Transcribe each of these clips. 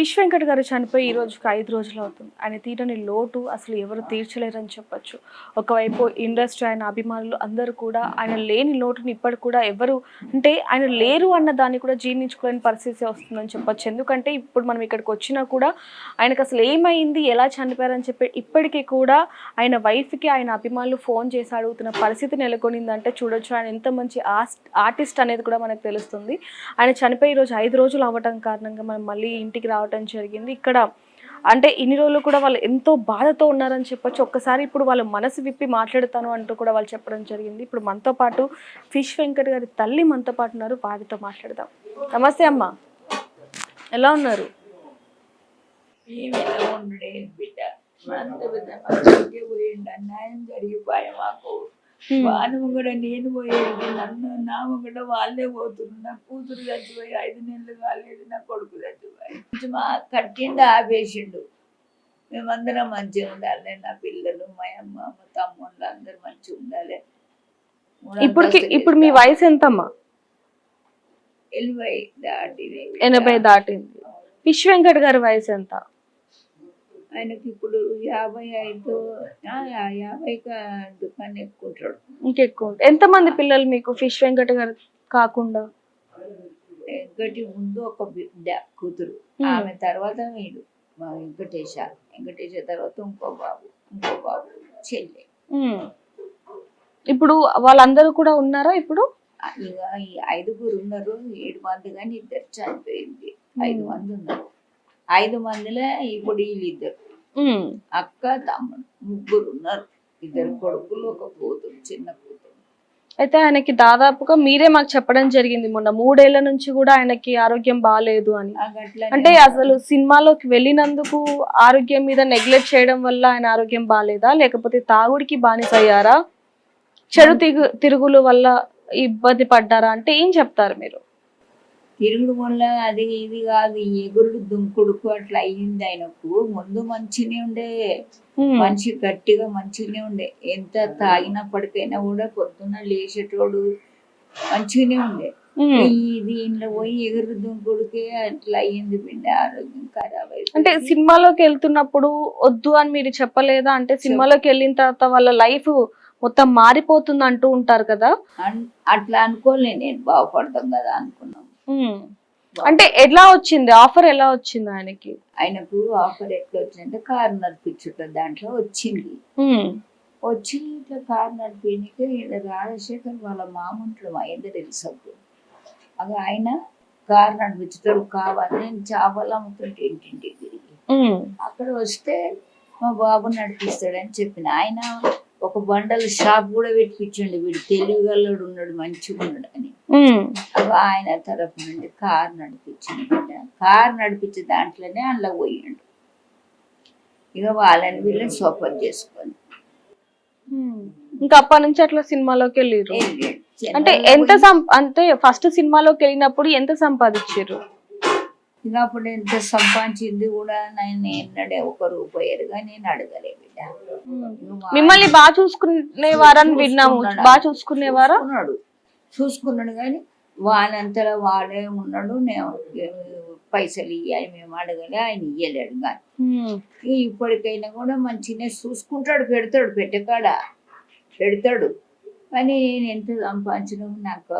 Fish Venkat గారు చనిపోయి ఈ రోజుకి 5 రోజులు అవుతుంది. ఆయన తీరని లోటు అసలు ఎవరు తీర్చలేరని చెప్పొచ్చు. ఒకవైపు ఇండస్ట్రీ, ఆయన అభిమానులు అందరూ కూడా ఆయన లేని లోటుని ఇప్పటికి కూడా ఎవరు అంటే ఆయన లేరు అన్న దాన్ని కూడా జీర్ణించుకోలేని పరిస్థితి వస్తుందని చెప్పొచ్చు. ఎందుకంటే ఇప్పుడు మనం ఇక్కడికి వచ్చినా కూడా ఆయనకు అసలు ఏమైంది, ఎలా చనిపోయారని చెప్పి ఇప్పటికీ కూడా ఆయన వైఫ్కి ఆయన అభిమానులు ఫోన్ చేసి అడుగుతున్న పరిస్థితి నెలకొనిందంటే చూడొచ్చు. ఆయన ఎంత మంచి ఆర్టిస్ట్ అనేది కూడా మనకు తెలుస్తుంది. ఆయన చనిపోయి ఈరోజు 5 రోజులు అవ్వటం కారణంగా మనం మళ్ళీ ఇంటికి రావటం జరిగింది. ఇక్కడ అంటే ఇన్ని రోజులు కూడా వాళ్ళు ఎంతో బాధతో ఉన్నారని చెప్పొచ్చు. ఒక్కసారి ఇప్పుడు వాళ్ళు మనసు విప్పి మాట్లాడతాను అంటూ కూడా వాళ్ళు చెప్పడం జరిగింది. ఇప్పుడు మనతో పాటు ఫిష్ వెంకట్ గారి తల్లి మనతో పాటు ఉన్నారు, వారితో మాట్లాడదాం. నమస్తే అమ్మ, ఎలా ఉన్నారు? అన్యాయం జరిగిపోయా మాకు. వాను కూడా నేను పోయేది, నన్ను నా కూడా వాళ్ళే పోతున్నారు. నా కూతురు చచ్చిపోయి 5 నెలలు కాలేదు, నా కొడుకు చచ్చిపోయి మా కట్టిండు ఆపేసిండు. మేమందరం మంచిగా ఉండాలి, నా పిల్లలు, మా అమ్మ, మా తమ్ముళ్ళు అందరు మంచిగా ఉండాలి. ఇప్పుడు మీ వయసు ఎంతమ్మా? 80 దాటింది. ఫిష్ వెంకట్ గారి వయసు ఎంత? ఆయనకి ఇప్పుడు 55 కన్నా ఎక్కువ ఉంటాడు. ఇంకెక్కువ. ఎంతమంది పిల్లలు మీకు ఫిష్ వెంకట్ గారు కాకుండా? వెంకటి ముందు ఒక బిడ్డ కూతురు, ఆమె తర్వాత వీడు మా వెంకటేశ తర్వాత ఇంకో బాబు చెల్లె. ఇప్పుడు వాళ్ళందరూ కూడా ఉన్నారా? ఇప్పుడు ఇక ఈ 5 ఉన్నారు. 7 మంది కానీ 2 చనిపోయింది. 5 మంది ఉన్నారు. 5 మందిలో ఇప్పుడు వీళ్ళిద్దరు, అక్క తమ్ముడు 3 ఉన్నారు. 2 కొడుకులు, ఒక కూతురు, చిన్న కూతురు. అయితే ఆయనకి దాదాపుగా మీరే మాకు చెప్పడం జరిగింది మొన్న 3 ఏళ్ల నుంచి కూడా ఆయనకి ఆరోగ్యం బాగాలేదు అని. అంటే అసలు సినిమాలోకి వెళ్ళినందుకు ఆరోగ్యం మీద నెగ్లెక్ట్ చేయడం వల్ల ఆయన ఆరోగ్యం బాగాలేదా, లేకపోతే తాగుడికి బానిసయ్యారా, చెడు తిరుగుల వల్ల ఇబ్బంది పడ్డారా? అంటే ఏం చెప్తారు మీరు? తిరుగుడు వల్ల అది ఇది కాదు, ఎగురుడు దుంకుడుకు అట్లా అయ్యింది. ఆయనకు ముందు మంచినే ఉండే, మనిషి గట్టిగా మంచిగానే ఉండే. ఎంత తాగినప్పటికైనా కూడా పొద్దున్న లేచేటోడు మంచిగానే ఉండే. దీనిలో పోయి ఎగురు దుంకుడికే అట్లా అయ్యింది బిడ్డ, ఆరోగ్యం ఖరాబ్ అయింది. అంటే సినిమాలోకి వెళ్తున్నప్పుడు వద్దు అని మీరు చెప్పలేదా? అంటే సినిమాలోకి వెళ్ళిన తర్వాత వాళ్ళ లైఫ్ మొత్తం మారిపోతుంది అంటూ ఉంటారు కదా. అట్లా అనుకోలే, నేను బాగుపడతాం కదా అనుకున్నాం. అంటే ఎలా వచ్చింది ఆఫర్? ఎలా వచ్చింది ఆయనకి? ఆయనకు ఆఫర్ ఎట్లా వచ్చిందంటే కారు నడిపించుట దాంట్లో వచ్చింది. వచ్చి ఇట్లా కారు నడిపించే రాజశేఖర్ వాళ్ళ మామంట్లో మహేందర్ తెలుసప్పుడు అది ఆయన కారు నడిపించుతాడు కావాలి, నేను చేపలు అమ్ముతుంటే ఇంటింటికి తిరిగి అక్కడ వస్తే మా బాబు నడిపిస్తాడని చెప్పిన. ఆయన ఒక బండల షాప్ కూడా పెట్టించండి, వీడు తెలివిగల్లోడు ఉన్నాడు, మంచిగా ఉన్నాడు అని. ఆయన తరఫు నుండి కారు నడిపించింది. కారు నడిపించే దాంట్లోనే అందులో పోయిండు. ఇక వాళ్ళని వీళ్ళని సోపర్ చేసుకొని ఇంకా అప్పటి నుంచి అట్లా సినిమాలోకి వెళ్ళారు. అంటే అంటే ఫస్ట్ సినిమాలోకి వెళ్ళినప్పుడు ఎంత సంపాదించారు? ఇక అప్పుడు ఎంత సంపాదించింది కూడా నేను ఎన్నడే 1 రూపాయలుగా నేను అడగలే బిడ్డ. మిమ్మల్ని బాగా చూసుకునేవారని విన్నాము. బాగా చూసుకునేవారా? చూసుకున్నాడు కానీ వాళ్ళంతలో వాడే ఉన్నాడు. నేను పైసలు ఇవ్వాలి మేము అడగలే, ఆయన ఇయ్యలేడు. కానీ ఇప్పటికైనా కూడా మంచిగా చూసుకుంటాడు, పెడతాడు, పెట్టకాడ పెడతాడు. కానీ నేను ఎంత సంపాదించిన నాకు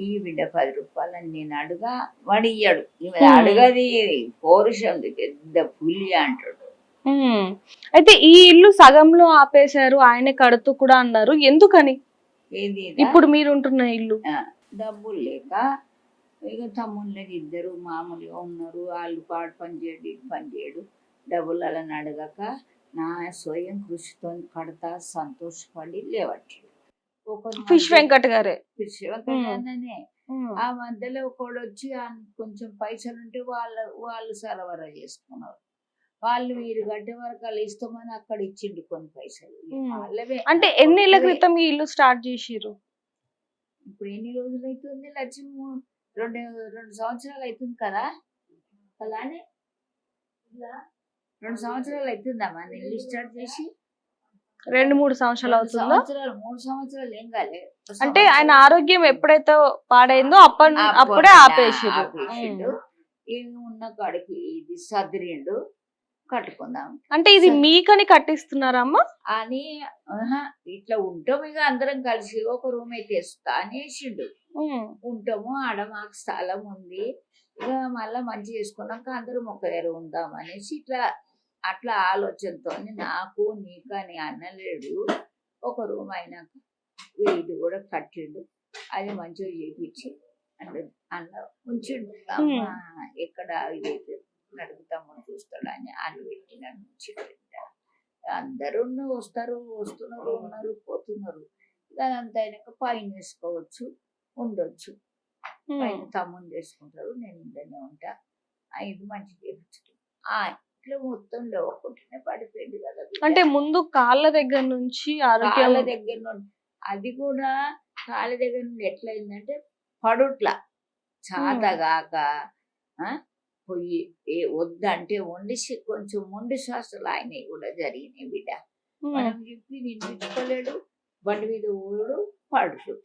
ఈ బిడ్డ 10 రూపాయలని నేను అడగా, వాడు ఇయ్యాడు. అడగది పౌరుషం, పెద్ద పులి అంటాడు. అయితే ఈ ఇల్లు సగంలో ఆపేశారు, ఆయన కడుతూ కూడా అన్నారు, ఎందుకని? ఏది ఇప్పుడు మీరు ఉంటున్న ఇల్లు డబ్బులు లేక, ఇక తమ్ముళ్ళని 2 మామూలుగా ఉన్నారు. వాళ్ళు పాడు పని చేయడు, డబ్బులు అలా అడగక నా స్వయం కృషితో కడతా సంతోషపడి లేవట్లేదు. ఫిష్ వెంకట్ గారే. ఫిష్ వెంకటనే ఆ మధ్యలో ఒకడు వచ్చి కొంచెం పైసలు ఉంటే వాళ్ళు సరఫరా చేసుకున్నారు. వాళ్ళు మీరు గడ్డ వరకు వాళ్ళు ఇస్తామని అక్కడ ఇచ్చిండు కొన్ని పైసలు. అంటే ఎన్ని ఏళ్ల క్రితం ఈ ఇల్లు స్టార్ట్ చేసిర్రు? ఇప్పుడు ఎన్ని రోజులు అవుతుంది లక్ష్మి? 2 సంవత్సరాలు అవుతుంది కదా. అలానే 2 సంవత్సరాలు అవుతుందమ్మా ఇల్లు స్టార్ట్ చేసి. 2-3 సంవత్సరాలు అవుతుందా? 3 సంవత్సరాలు ఏం కాలే. అంటే ఆయన ఆరోగ్యం ఎప్పుడైతే పాడైందో అప్పుడే ఆపేసిండు. ఏమి ఉన్న కాడికి ఇది సదిరిండు కట్టుకుందాం అంటే ఇది సరే. మీకని కట్టిస్తున్నారా అమ్మ? అని ఆహా, ఇట్లా ఉంటాం ఇక అందరం కలిసి ఒక రూమ్ అయితే వేస్తా అనేసిండు. ఉంటాము ఆడ మాకు స్థలం ఉంది ఇక మళ్ళా మంచి చేసుకున్నాక అందరం ఒక దగ్గర ఉందాం అనేసి ఇట్లా అట్లా ఆలోచనతో నాకు నీకు అని అన్నలేడు. ఒక రూమ్ అయినాక ఇది కూడా కట్టిండు, అది మంచిగా చేపించి అంటే అన్న ఉంచిండు. అమ్మ ఎక్కడ ఇది నడుపుతామో చూస్తాడు అని అన్ని పెట్టినాడు ఉంచిండు. అందరూ వస్తున్నారు ఉన్నారు పోతున్నారు. ఇక అదంతా అయినాక పైన వేసుకోవచ్చు ఉండొచ్చు. పైన తమ్ముని చేసుకుంటారు, నేను ఇంట్లోనే ఉంటా. ఇది మంచి చేపించు ఇట్లా మొత్తం లేవకుంటేనే పడిపోయింది కదా. అంటే ముందు కాళ్ళ దగ్గర నుంచి కాళ్ళ దగ్గర నుండి అది కూడా కాళ్ళ దగ్గర నుండి ఎట్లయిందంటే పడుట్లా చాతగాక పొయ్యి వద్దంటే కొంచెం మొండి శ్వాసలు ఆయనవి కూడా జరిగినాయి బిడ్డ. మనం చెప్పి నిందించుకోలేడు, బండి మీద ఊరుడు పడుడు.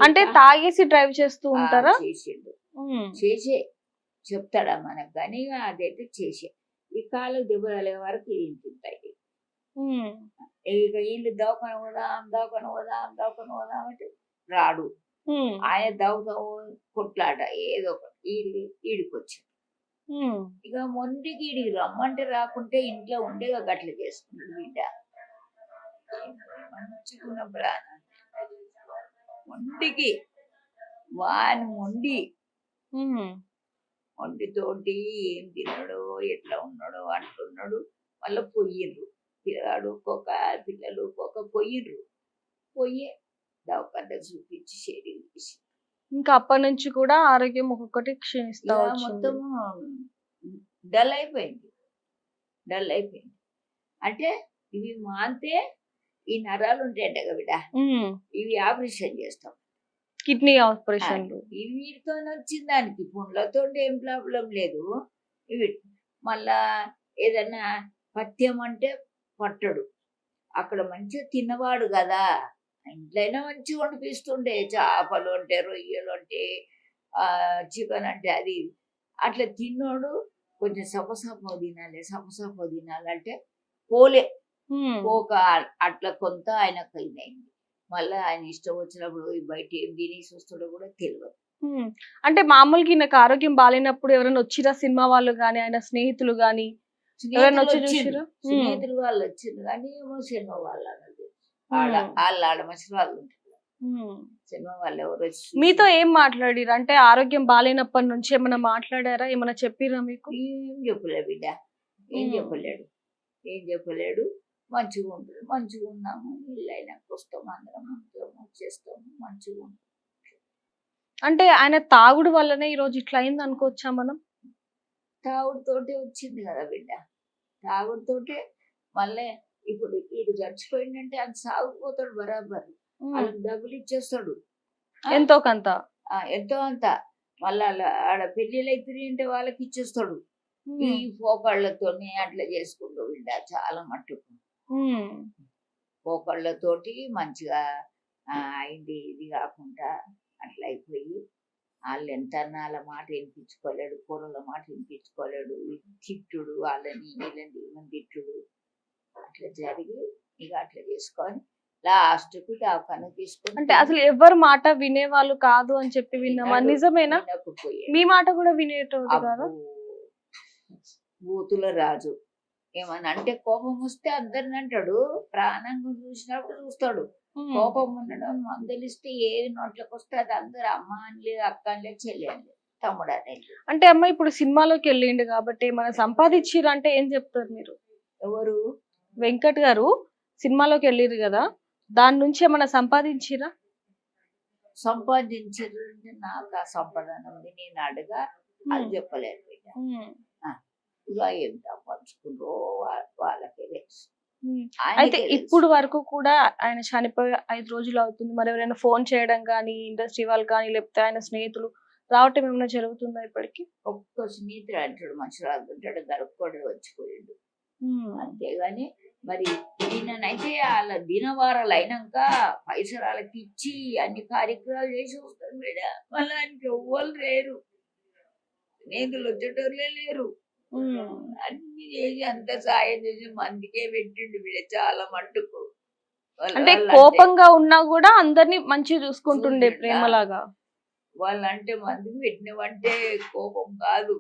అంటే తాగేసి డ్రైవ్ చేస్తూ ఉంటారా? చేసిండు, చేసే చెప్తాడా మనకు కానీ అదైతే చేసే. ఈ కాళ్ళు దెబ్బలే వరకు ఇంటింటాయి. ఇక వీళ్ళు దవాఖాన పోదాం అంటే రాడు. ఆయన దవ్వుతావు కొట్లాట ఏదో ఒకటి వీళ్ళు ఈడికొచ్చారు. ఇక మొండికి ఈడికి రమ్మంటే రాకుంటే ఇంట్లో ఉండే గట్ల చేసుకున్నాడు బిడ్డ. మంచుకున్న ప్రాణం మొండికి వాని మొండితోటి ఏం తిన్నాడో ఎట్లా ఉన్నాడో అంటున్నాడు. మళ్ళీ పొయ్యిర్రు పిల్లగాడు పిల్లలు పొయ్యి దవాఖాన చూపించి షేరింగ్ చేసి ఇంకా అప్పటి నుంచి కూడా ఆరోగ్యం ఒక్కొక్కటి క్షీణిస్తా మొత్తం డల్ అయిపోయింది. అంటే ఇవి మాంతే ఈ నరాలు ఉంటాయంట కదా బిడ్డ, ఇవి ఆపరేషన్ చేస్తాం. కిడ్నీ ఆపరేషన్ వీటితో వచ్చింది దానికి పుండ్లతో ఏం ప్రాబ్లం లేదు. ఇవి మళ్ళా ఏదన్నా పథ్యం అంటే పట్టడు. అక్కడ మంచిగా తిన్నవాడు కదా, ఇంట్లోనే మంచిగా వండిపిస్తుండే. చేపలు అంటే రొయ్యలు అంటే చికెన్ అంటే అది అట్లా తిన్నోడు. కొంచెం సపసప తినాలంటే పోక అట్లా కొంత ఆయనకు అయింది. మళ్ళీ ఆయన ఇష్టం వచ్చినప్పుడు బయట ఏం తినేసి వస్తాడో కూడా తెలియదు. అంటే మామూలుగా ఈయనకు ఆరోగ్యం బాగాలేనప్పుడు ఎవరైనా వచ్చిరా సినిమా వాళ్ళు గానీ ఆయన స్నేహితులు గానీ స్నేహితులు వాళ్ళు వచ్చింది కానీ ఏమో సినిమా వాళ్ళు అన్నది ఆడ మంచి వాళ్ళు ఉంటారు. సినిమా వాళ్ళు ఎవరు మీతో ఏం మాట్లాడిరు? అంటే ఆరోగ్యం బాగాలేనప్పటి నుంచి ఏమైనా మాట్లాడారా, ఏమైనా చెప్పిరా మీకు? ఏం చెప్పలేదు బిడ్డ, ఏం చెప్పలేడు. మంచిగా ఉంటుంది, మంచిగా ఉన్నాము, ఇల్లు అయినాక వస్తాము, అందరం వచ్చేస్తాము, మంచిగా ఉంటాం. అంటే ఆయన తాగుడు వల్లనే ఈ రోజు ఇట్లా అయింది అనుకోవచ్చా మనం? తాగుడుతోటే వచ్చింది కదా బిడ్డ, తాగుడుతోటే. మళ్ళీ ఇప్పుడు వీడు చచ్చిపోయిందంటే అది సాగుపోతాడు బరాబర్, వాళ్ళకి డబ్బులు ఇచ్చేస్తాడు ఎంతో అంత. మళ్ళా ఆడ పెళ్ళిళ్ళు అవుతున్నాయి అంటే వాళ్ళకి ఇచ్చేస్తాడు. ఈ పోకళ్ళతోనే అట్లా చేసుకుంటూ బిడ్డ చాలా మట్టుకు పోకళ్ళతోటి మంచిగా అయింది. ఇది కాకుండా అట్లా అయిపోయి వాళ్ళు ఎంత వాళ్ళ మాట వినిపించుకోలేడు, కూరల మాట వినిపించుకోలేడు, తిట్టుడు వాళ్ళని వీళ్ళని తిట్టుడు అట్లా జరిగి ఇక అట్లా చేసుకొని లాస్ట్ కు దవాఖాన తీసుకొని. అంటే అసలు ఎవరు మాట వినేవాళ్ళు కాదు అని చెప్పి విన్నామా? నిజమేనా? మీ మాట కూడా వినేటోడు కాదా? బూతుల రాజు ఏమన్నా అంటే కోపం వస్తే అందరిని అంటాడు, ప్రాణంగా చూసినప్పుడు చూస్తాడు. కోపం ఉండడం మందలిస్తే ఏది నోట్లోకి వస్తే అది అందరు అమ్మ అనలే, అక్క అనలే, చెల్లి అనలే, తమ్ముడు అనేది. అంటే అమ్మ ఇప్పుడు సినిమాలోకి వెళ్ళిండు కాబట్టి మన సంపాదించిరు అంటే ఏం చెప్తారు మీరు? ఎవరు? వెంకట్ గారు సినిమాలోకి వెళ్ళిరు కదా, దాని నుంచి ఏమైనా సంపాదించిరా? సంపాదించారు అంటే నాకు ఆ సంపాదన ఉంది, నేను అడగా అది చెప్పలేదు. ఇక ఏం సంపాదించుకుంటూ వాళ్ళకే తెలుసు. అయితే ఇప్పుడు వరకు కూడా ఆయన చనిపోయి 5 రోజులు అవుతుంది. మరి ఎవరైనా ఫోన్ చేయడం కానీ, ఇండస్ట్రీ వాళ్ళు కానీ, లేకపోతే ఆయన స్నేహితులు రావటం ఏమైనా జరుగుతుందా ఇప్పటికి? ఒక్క స్నేహితుడు అంటాడు, మనుషులు అంటాడు, గడుపుకోడు వచ్చిపోయాడు అంతేగాని. మరి ఈయననైతే వాళ్ళ దినవారాలు అయినాక పైసలు వాళ్ళకి ఇచ్చి అన్ని కార్యక్రమాలు చేసి వస్తాడు మేడ. మళ్ళీ ఆయనకి ఎవ్వరు లేరు. స్నేహితులు వచ్చేటోళ్ళే లేరు. అన్ని చేసి అంత సాయం చేసి మందికే పెట్టిండు వీళ్ళ చాలా మట్టుకు. అంటే కోపంగా ఉన్నా కూడా అందరినీ మంచిగా చూసుకుంటుండే చూసిండా? ప్రేమలాగా. వాళ్ళంటే మందికి పెట్టినవంటే కోపం కాదు.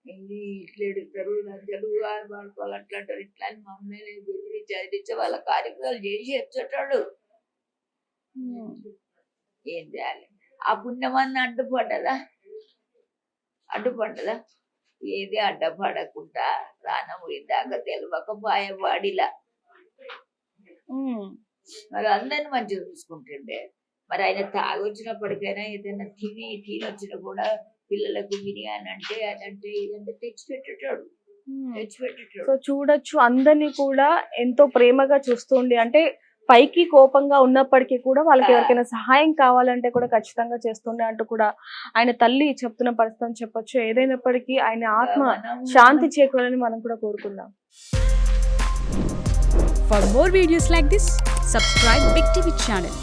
ఇది ఇట్లా ఎడుతారు లంచాలు పడుకోవాలి అట్లా అంటారు ఇట్లా అని మమ్మల్ని బెదిరించి చదివించి వాళ్ళ కార్యక్రమాలు చేసి వచ్చేటాడు. ఏం చేయాలి? ఆ పుణ్యమన్న అడ్డుపడ్డదా? అడ్డుపడ్డదా? ఏది అడ్డపడకుండా ప్రాణం పోయిందాక తెలియక పాయవాడిలా. మరి అందరిని మంచిగా చూసుకుంటుండే. మరి ఆయన తాగొచ్చినప్పటికైనా ఏదైనా తిని వచ్చినా కూడా పిల్లలకు బిర్యానీ అంటే అదంటే ఇదంటే తెచ్చిపెట్టేటాడు. సో చూడొచ్చు అందరినీ కూడా ఎంతో ప్రేమగా చూస్తుండే. అంటే పైకి కోపంగా ఉన్నప్పటికీ కూడా వాళ్ళకి ఎవరికైనా సహాయం కావాలంటే కూడా ఖచ్చితంగా చేస్తుండే అంటూ కూడా ఆయన తల్లి చెప్తున్న పరిస్థితి అని చెప్పొచ్చు. ఏదైనప్పటికీ ఆయన ఆత్మ శాంతి చేకూరాలని మనం కూడా కోరుకుందాం. For more videos like this, subscribe Big TV channel.